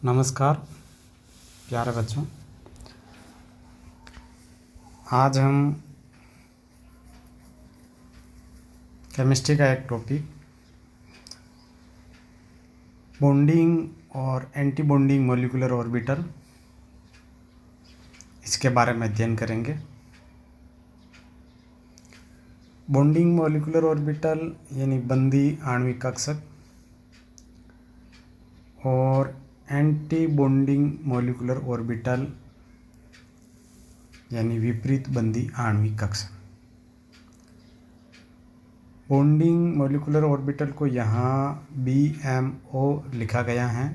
नमस्कार प्यारे बच्चों। आज हम केमिस्ट्री का एक टॉपिक बॉन्डिंग और एंटी बॉन्डिंग मॉलिक्यूलर ऑर्बिटल इसके बारे में अध्ययन करेंगे। बॉन्डिंग मॉलिक्यूलर ऑर्बिटल यानी बंदी आणविक कक्षक और एंटी बॉन्डिंग मॉलिक्यूलर ऑर्बिटल यानी विपरीत बंदी आणविक कक्षक। बॉन्डिंग मॉलिक्यूलर ऑर्बिटल को यहाँ BMO लिखा गया है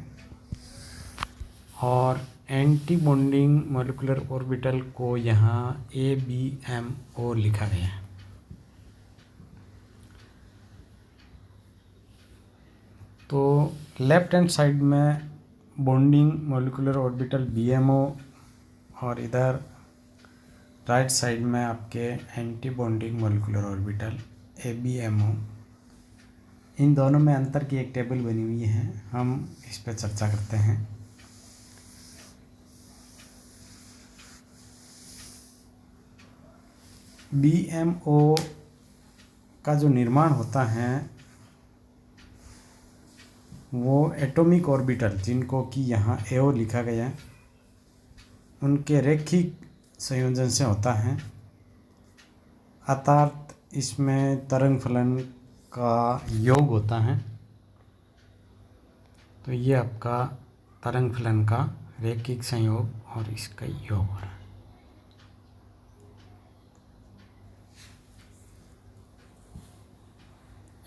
और एंटी बॉन्डिंग मॉलिक्यूलर ऑर्बिटल को यहाँ ABMO लिखा गया है। तो लेफ्ट हैंड साइड में बॉन्डिंग मॉलिक्यूलर ऑर्बिटल BMO और इधर राइट साइड में आपके anti bonding molecular orbital ABMO। इन दोनों में अंतर की एक टेबल बनी हुई है, हम इस पर चर्चा करते हैं। BMO का जो निर्माण होता है वो एटॉमिक ऑर्बिटल, जिनको कि यहाँ AO लिखा गया है, उनके रैखिक संयोजन से होता है। अर्थात इसमें तरंग फलन का योग होता है। तो ये आपका तरंग फलन का रैखिक संयोग और इसका योग हो रहा है।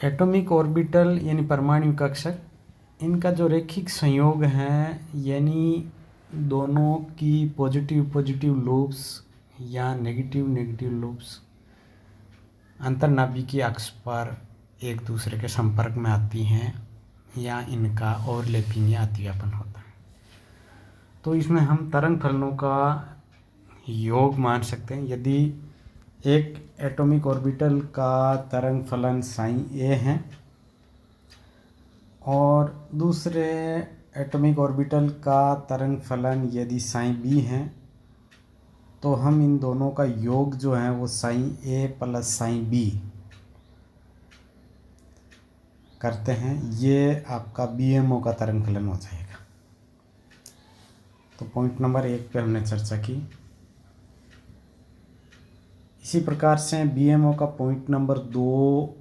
एटॉमिक ऑर्बिटल यानी परमाणु कक्षक, इनका जो रैखिक संयोग है यानी दोनों की पॉजिटिव लूप्स या नेगेटिव लूप्स अंतर्नाभिकीय अक्ष पर एक दूसरे के संपर्क में आती हैं या इनका ओवरलैपिंग या अतिव्यापन होता है। तो इसमें हम तरंग फलनों का योग मान सकते हैं। यदि एक एटॉमिक ऑर्बिटल का तरंग फलन साइन A है और दूसरे एटॉमिक ऑर्बिटल का तरंग फलन यदि साइन B है, तो हम इन दोनों का योग जो है वो sine A plus sine B करते हैं। ये आपका BMO का तरंग फलन हो जाएगा। तो पॉइंट नंबर 1 पे हमने चर्चा की। इसी प्रकार से BMO का पॉइंट नंबर 2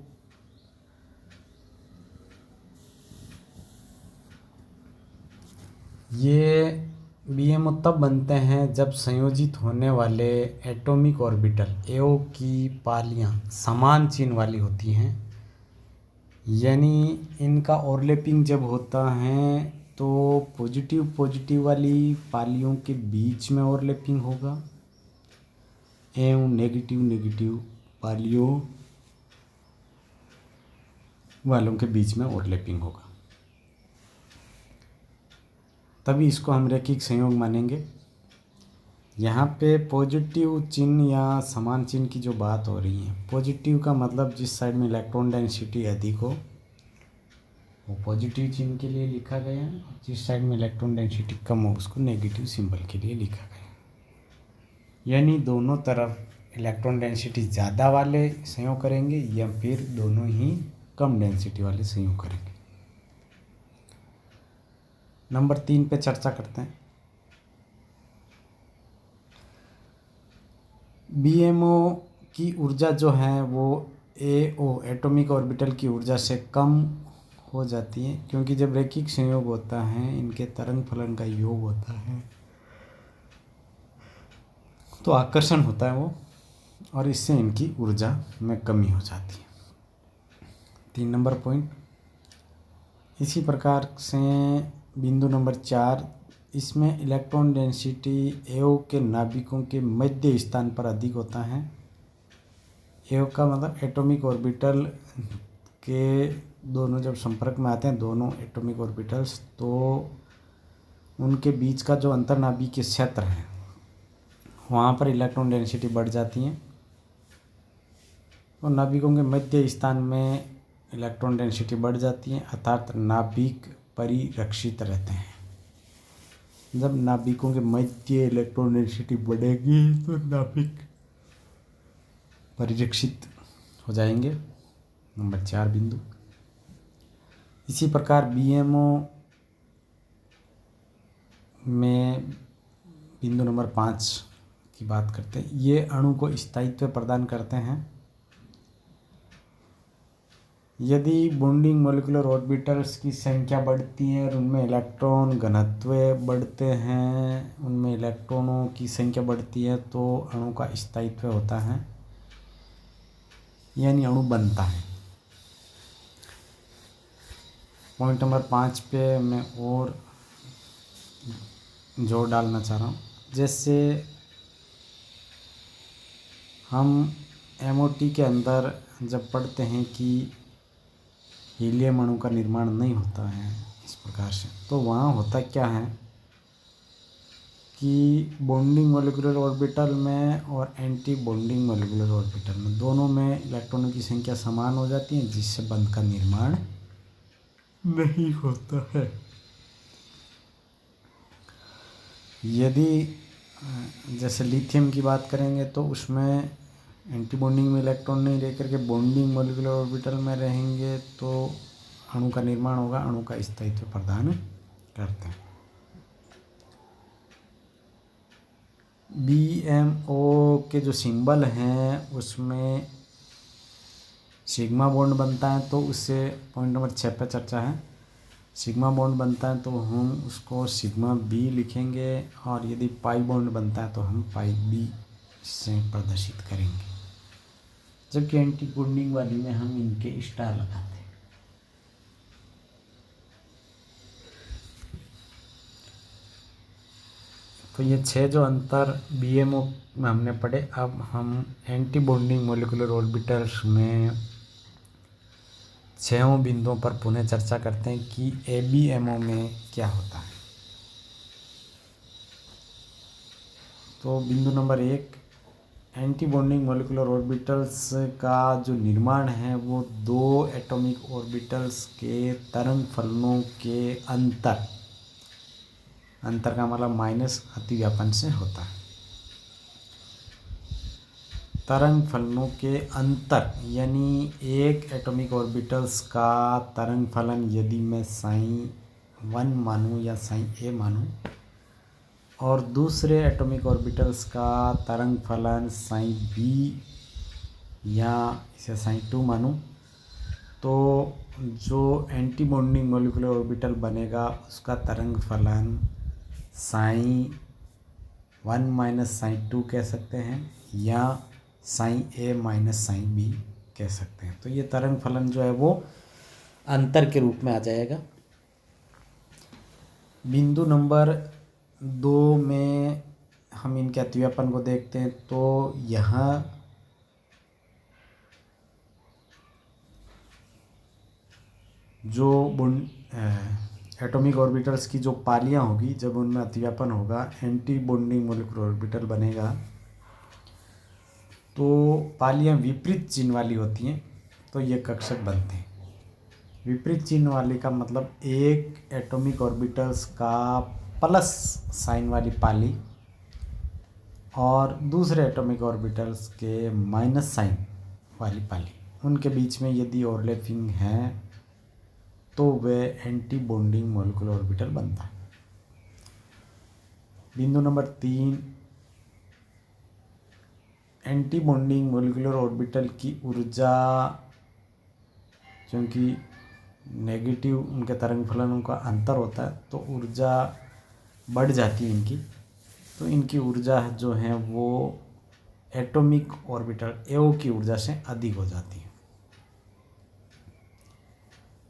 ये BMO तब बनते हैं जब संयोजित होने वाले एटॉमिक ऑर्बिटल AO की पालियां समान चिन्ह वाली होती हैं। यानी इनका ओवरलैपिंग जब होता है तो पॉजिटिव वाली पालियों के बीच में ओवरलैपिंग होगा एवं नेगेटिव पालियों वालों के बीच में ओवरलैपिंग होगा। तभी इसको हम रैखिक संयोग मानेंगे। यहाँ पे पॉजिटिव चिन्ह या समान चिन्ह की जो बात हो रही है, पॉजिटिव का मतलब जिस साइड में इलेक्ट्रॉन डेंसिटी अधिक हो वो पॉजिटिव चिन्ह के लिए लिखा गया है, और जिस साइड में इलेक्ट्रॉन डेंसिटी कम हो उसको नेगेटिव सिंबल के लिए लिखा गया। यानी दोनों तरफ इलेक्ट्रॉन डेंसिटी ज़्यादा वाले संयोग करेंगे या फिर दोनों ही कम डेंसिटी वाले संयोग करेंगे। नंबर 3 पे चर्चा करते हैं। BMO की ऊर्जा जो है वो AO एटॉमिक ऑर्बिटल की ऊर्जा से कम हो जाती है, क्योंकि जब रैखिक संयोग होता है इनके तरंग फलन का योग होता है तो आकर्षण होता है वो, और इससे इनकी ऊर्जा में कमी हो जाती है। 3 नंबर पॉइंट। इसी प्रकार से बिंदु नंबर 4, इसमें इलेक्ट्रॉन डेंसिटी AO के नाभिकों के मध्य स्थान पर अधिक होता है। AO का मतलब एटॉमिक ऑर्बिटल के दोनों जब संपर्क में आते हैं दोनों एटॉमिक ऑर्बिटल्स, तो उनके बीच का जो अंतर्नाभिकीय क्षेत्र है वहाँ पर इलेक्ट्रॉन डेंसिटी बढ़ जाती है और नाभिकों के मध्य स्थान में इलेक्ट्रॉन डेंसिटी बढ़ जाती है, अर्थात नाभिक परिरक्षित रहते हैं। जब नाभिकों के मध्य इलेक्ट्रॉन डेंसिटी बढ़ेगी तो नाभिक परिरक्षित हो जाएंगे। नंबर 4 बिंदु। इसी प्रकार बीएमओ में बिंदु नंबर 5 की बात करते हैं। ये अणु को स्थायित्व प्रदान करते हैं। यदि बॉन्डिंग मॉलिक्यूलर ऑर्बिटल्स की संख्या बढ़ती है और उनमें इलेक्ट्रॉन घनत्व बढ़ते हैं, उनमें इलेक्ट्रॉनों की संख्या बढ़ती है तो अणु का स्थायित्व होता है, यानी अणु बनता है। पॉइंट नंबर 5 पे मैं और जोर डालना चाह रहा हूँ। जैसे हम एमओटी के अंदर जब पढ़ते हैं कि हीलियम अणु का निर्माण नहीं होता है इस प्रकार से, तो वहाँ होता क्या है कि बॉन्डिंग मॉलिक्यूलर ऑर्बिटल में और एंटी बॉन्डिंग मॉलिक्यूलर ऑर्बिटल में दोनों में इलेक्ट्रॉनों की संख्या समान हो जाती है, जिससे बंध का निर्माण नहीं होता है। यदि जैसे लिथियम की बात करेंगे तो उसमें एंटी बॉन्डिंग में इलेक्ट्रॉन नहीं लेकर के बॉन्डिंग मॉलिक्यूलर ऑर्बिटल में रहेंगे तो अणु का निर्माण होगा, अणु का स्थायित्व प्रदान करते हैं। बीएमओ के जो सिंबल हैं उसमें सिग्मा बॉन्ड बनता है, तो उससे पॉइंट नंबर 6 पे चर्चा है। सिग्मा बॉन्ड बनता है तो हम उसको सिग्मा बी लिखेंगे, और यदि पाई बॉन्ड बनता है तो हम पाई बी से प्रदर्शित करेंगे। जबकि एंटी बॉन्डिंग वाली में हम इनके स्टार लगाते हैं। तो ये 6 जो अंतर बीएमओ में हमने पढ़े। अब हम एंटी बॉन्डिंग मॉलिक्यूलर ऑर्बिटल्स में 6 बिंदुओं पर पुनः चर्चा करते हैं कि एबीएमओ में क्या होता है। तो बिंदु number 1, anti bonding molecular orbitals का जो निर्माण है वो 2 एटॉमिक ऑर्बिटल्स के तरंग फलनों के अंतर का मतलब माइनस अतिव्यापन से होता है। तरंग फलनों के अंतर यानी एक एटॉमिक ऑर्बिटल्स का तरंग फलन यदि मैं साइन 1 मानूं या साइन ए मानूं, और दूसरे एटॉमिक ऑर्बिटल्स का तरंग फलन साइन बी या इसे साइन 2 मानूं, तो जो एंटी बॉन्डिंग मॉलिक्यूलर ऑर्बिटल बनेगा उसका तरंग फलन साइन 1 माइनस साइन 2 कह सकते हैं, या साइन ए माइनस साइन बी कह सकते हैं। तो ये तरंग फलन जो है वो अंतर के रूप में आ जाएगा। बिंदु नंबर 2 में हम इनके अतिव्यापन को देखते हैं। तो यहाँ जो एटॉमिक ऑर्बिटल्स की जो पालियाँ होगी, जब उनमें अतिव्यापन होगा, एंटी बॉन्डिंग मॉलिक्यूलर ऑर्बिटल बनेगा, तो पालियाँ विपरीत चिन्ह वाली होती हैं, तो ये कक्षक बनते हैं। विपरीत चिन्ह वाली का मतलब एक एटॉमिक ऑर्बिटल्स का प्लस साइन वाली पाली और दूसरे एटॉमिक ऑर्बिटल्स के माइनस साइन वाली पाली, उनके बीच में यदि ओवरलैपिंग है तो वह एंटी बॉन्डिंग मॉलिक्यूलर ऑर्बिटल बनता है। बिंदु number 3, anti bonding molecular orbital की ऊर्जा, क्योंकि नेगेटिव उनके तरंग फलनों का अंतर होता है तो ऊर्जा बढ़ जाती है इनकी। तो इनकी ऊर्जा जो है वो एटॉमिक ऑर्बिटल एओ की ऊर्जा से अधिक हो जाती है।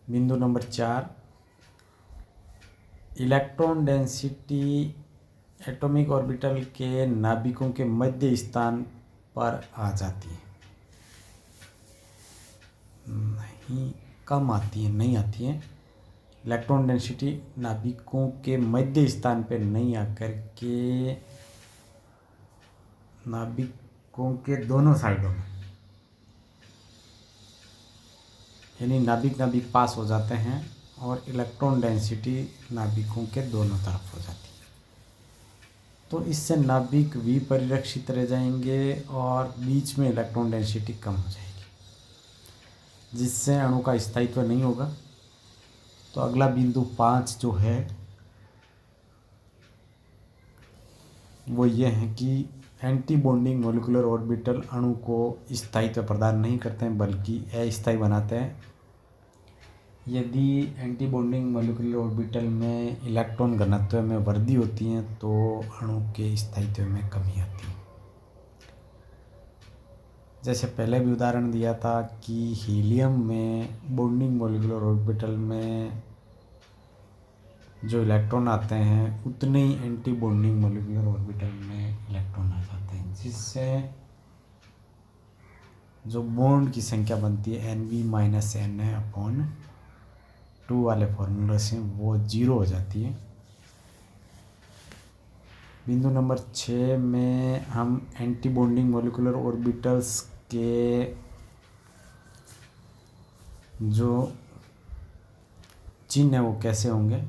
बिंदु number 4, electron density atomic orbital के नाभिकों के मध्य स्थान पर आ जाती है, नहीं कम आती है, नहीं आती है। इलेक्ट्रॉन डेंसिटी नाभिकों के मध्य स्थान पर नहीं आकर के नाभिकों के दोनों साइडों में, यानी नाभिक पास हो जाते हैं और इलेक्ट्रॉन डेंसिटी नाभिकों के दोनों तरफ हो जाती है। तो इससे नाभिक विपरिरक्षित रह जाएंगे और बीच में इलेक्ट्रॉन डेंसिटी कम हो जाएगी, जिससे अणु का स्थायित्व नहीं होगा। तो अगला बिंदु 5 जो है वो ये है कि एंटी बॉन्डिंग मॉलिक्यूलर ऑर्बिटल अणु को स्थायित्व प्रदान नहीं करते हैं बल्कि अस्थायी बनाते हैं। यदि एंटी बॉन्डिंग मॉलिक्यूलर ऑर्बिटल में इलेक्ट्रॉन घनत्व में वृद्धि होती है तो अणु के स्थायित्व में कमी आती है। जैसे पहले भी उदाहरण दिया था कि हीलियम में बॉन्डिंग मॉलिक्यूलर ऑर्बिटल में जो इलेक्ट्रॉन आते हैं उतने ही एंटी बॉन्डिंग मॉलिक्यूलर ऑर्बिटल में इलेक्ट्रॉन आ जाते हैं, जिससे जो बॉन्ड की संख्या बनती है Nv-Na/2 वाले फॉर्मूले से वो 0 हो जाती है। बिंदु नंबर 6 में हम एंटी बॉन्डिंग मॉलिक्यूलर ऑर्बिटल्स के जो चिन्ह है वो कैसे होंगे।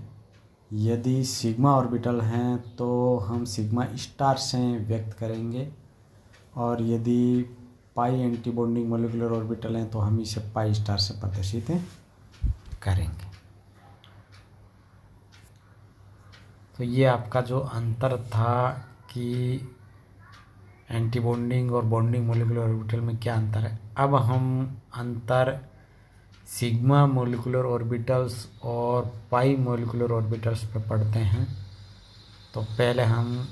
यदि सिग्मा ऑर्बिटल हैं तो हम सिग्मा स्टार से व्यक्त करेंगे, और यदि पाई एंटी बॉन्डिंग मॉलिक्यूलर ऑर्बिटल हैं तो हम इसे पाई स्टार से प्रदर्शित करेंगे। तो ये आपका जो अंतर था कि एंटी बॉन्डिंग और बॉन्डिंग मॉलिक्यूलर ऑर्बिटल में क्या अंतर है। अब हम अंतर सिग्मा मॉलिक्यूलर ऑर्बिटल्स और पाई मॉलिक्यूलर ऑर्बिटल्स पे पढ़ते हैं। तो पहले हम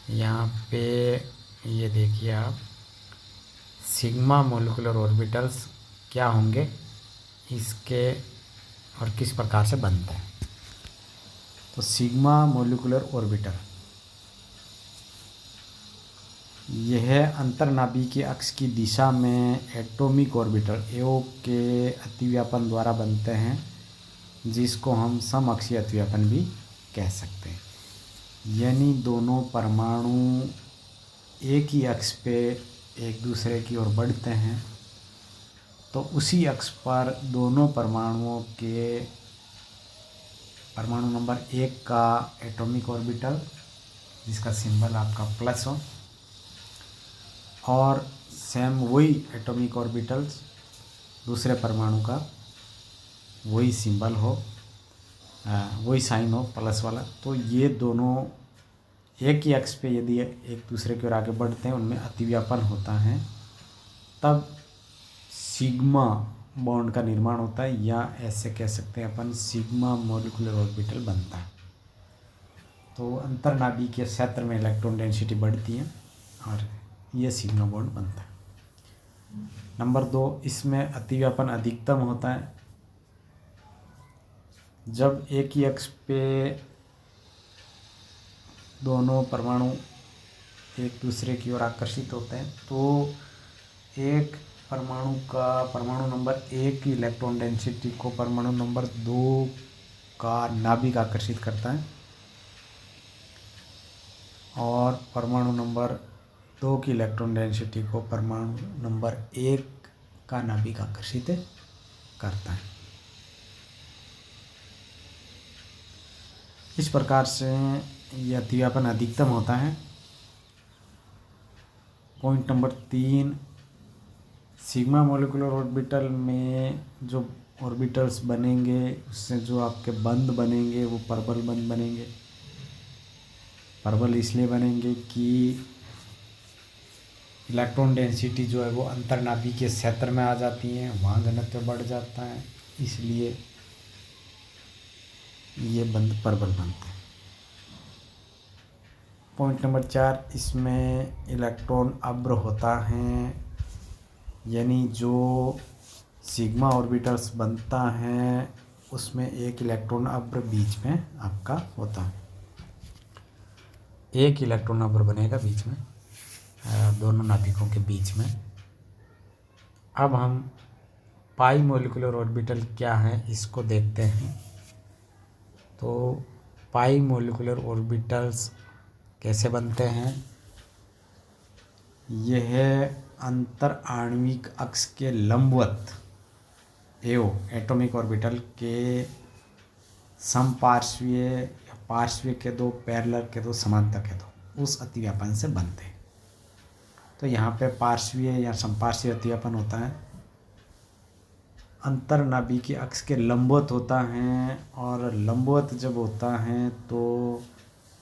यहाँ पे ये देखिए आप, सिग्मा मॉलिक्यूलर ऑर्बिटल्स क्या होंगे इसके और किस प्रकार से बनते हैं। तो सिग्मा मॉलिक्यूलर ऑर्बिटल यह अंतर्नाभिकीय अक्ष की दिशा में एटॉमिक ऑर्बिटल एओ के अतिव्यापन द्वारा बनते हैं, जिसको हम समअक्षीय अतिव्यापन भी कह सकते हैं। यानी दोनों परमाणु एक ही अक्ष पे एक दूसरे की ओर बढ़ते हैं, तो उसी अक्ष पर दोनों परमाणुओं के परमाणु नंबर 1 का एटॉमिक ऑर्बिटल जिसका सिंबल आपका प्लस हो, और सेम वही एटॉमिक ऑर्बिटल्स दूसरे परमाणु का वही सिंबल हो, वही साइन हो प्लस वाला। तो ये दोनों एक ही अक्ष पे यदि एक दूसरे की ओर आगे बढ़ते हैं, उनमें अतिव्यापन होता है, तब सिग्मा बॉन्ड का निर्माण होता है, या ऐसे कह सकते हैं अपन सिग्मा मॉलिक्यूलर ऑर्बिटल बनता है। तो अंतर्नाभिकीय क्षेत्र में इलेक्ट्रॉन डेंसिटी बढ़ती है और ये सिग्मा बॉन्ड बनता है। नंबर 2, इसमें अतिव्यापन अधिकतम होता है जब एक ही अक्ष पे दोनों परमाणु एक दूसरे की ओर आकर्षित होते हैं। तो एक परमाणु का परमाणु नंबर 1 की इलेक्ट्रॉन डेंसिटी को परमाणु नंबर 2 का नाभिक आकर्षित करता है, और परमाणु नंबर 2 की इलेक्ट्रॉन डेंसिटी को परमाणु नंबर 1 का नाभिक आकर्षित करता है। इस प्रकार से यह अतिव्यापन अधिकतम होता है। Point number 3, sigma molecular orbital में जो ऑर्बिटल्स बनेंगे उससे जो आपके बंध बनेंगे वो परबल बंध बनेंगे। परबल इसलिए बनेंगे कि इलेक्ट्रॉन डेंसिटी जो है वो अंतर्नाभिकीय क्षेत्र में आ जाती है, वहाँ घनत्व बढ़ जाता है, इसलिए ये बंध परबल बनते हैं। पॉइंट नंबर 4, इसमें इलेक्ट्रॉन अब्र होता है, यानी जो सिग्मा ऑर्बिटल्स बनता है उसमें एक इलेक्ट्रॉन अब्र बीच में आपका होता है। एक इलेक्ट्रॉन अब्र बनेगा बीच में, दोनों नाभिकों के बीच में। अब हम पाई मॉलिक्यूलर ऑर्बिटल क्या है इसको देखते हैं। तो पाई मॉलिक्यूलर ऑर्बिटल्स कैसे बनते हैं। यह अंतर आणविक अक्ष के लंबवत एओ एटॉमिक ऑर्बिटल के समपार्श्वीय पार्श्व के दो, पैरेलल के दो, समांतर के दो उस अतिव्यापन से बनते हैं। तो यहाँ पे पार्श्वीय या संपार्श्वीय अतिव्यापन होता है, अंतर नाभिकीय अक्ष के लंबवत होता है, और लंबवत जब होता है तो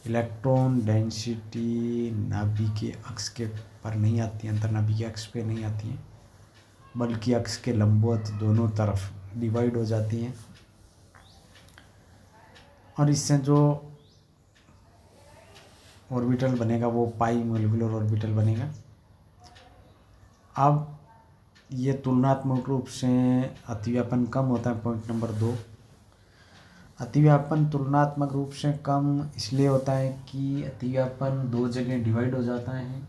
इलेक्ट्रॉन डेंसिटी नाभिकीय अक्ष के पर नहीं आती है, अंतर नाभिकीय अक्ष पे नहीं आती है, बल्कि अक्ष के लंबवत दोनों तरफ डिवाइड हो जाती हैं, और इससे जो ऑर्बिटल बनेगा वो पाई मोलिकुलर ऑर्बिटल बनेगा। अब ये तुलनात्मक रूप से अतिव्यापन कम होता है। पॉइंट नंबर 2, अतिव्यापन तुलनात्मक रूप से कम इसलिए होता है कि अतिव्यापन दो जगह डिवाइड हो जाता है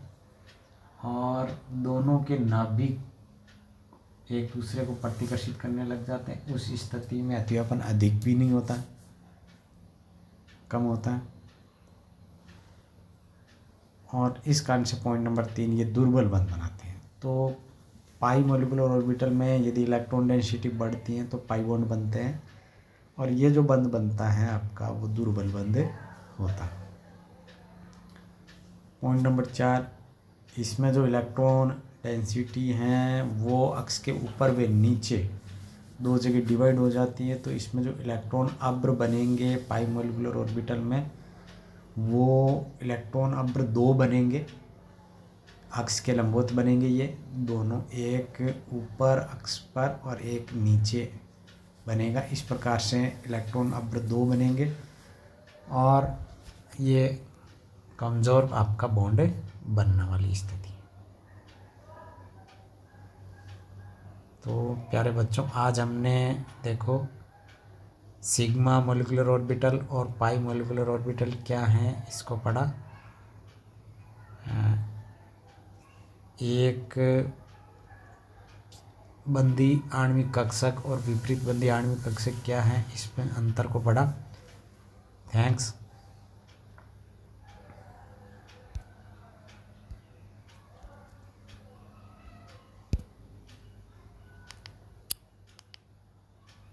और दोनों के नाभिक एक दूसरे को प्रतिकर्षित करने लग जाते हैं। उस स्थिति में अतिव्यापन अधिक भी नहीं होता है, कम होता है। और इस कारण से पॉइंट नंबर 3 ये दुर्बल बंध बनाते हैं। तो पाई मोलिकुलर ऑर्बिटल में यदि इलेक्ट्रॉन डेंसिटी बढ़ती है तो पाई बॉन्ड बनते हैं, और ये जो बंध बनता है आपका वो दुर्बल बंध होता है। पॉइंट नंबर 4, इसमें जो इलेक्ट्रॉन डेंसिटी है वो अक्ष के ऊपर व नीचे दो जगह डिवाइड हो जाती है। तो इसमें जो इलेक्ट्रॉन अब्र बनेंगे पाई मोलिकुलर ऑर्बिटल में, वो इलेक्ट्रॉन अब्र 2 बनेंगे, अक्ष के लंबवत बनेंगे ये दोनों, एक ऊपर अक्ष पर और एक नीचे बनेगा। इस प्रकार से इलेक्ट्रॉन अब्र 2 बनेंगे और ये कमज़ोर आपका बॉन्ड बनने वाली स्थिति। तो प्यारे बच्चों, आज हमने देखो सिग्मा मोलिकुलर ऑर्बिटल और पाई मोलिकुलर ऑर्बिटल क्या हैं इसको पढ़ा। एक बंदी आणविक कक्षक और विपरीत बंदी आणविक कक्षक क्या है, इसमें अंतर को पढ़ा। थैंक्स।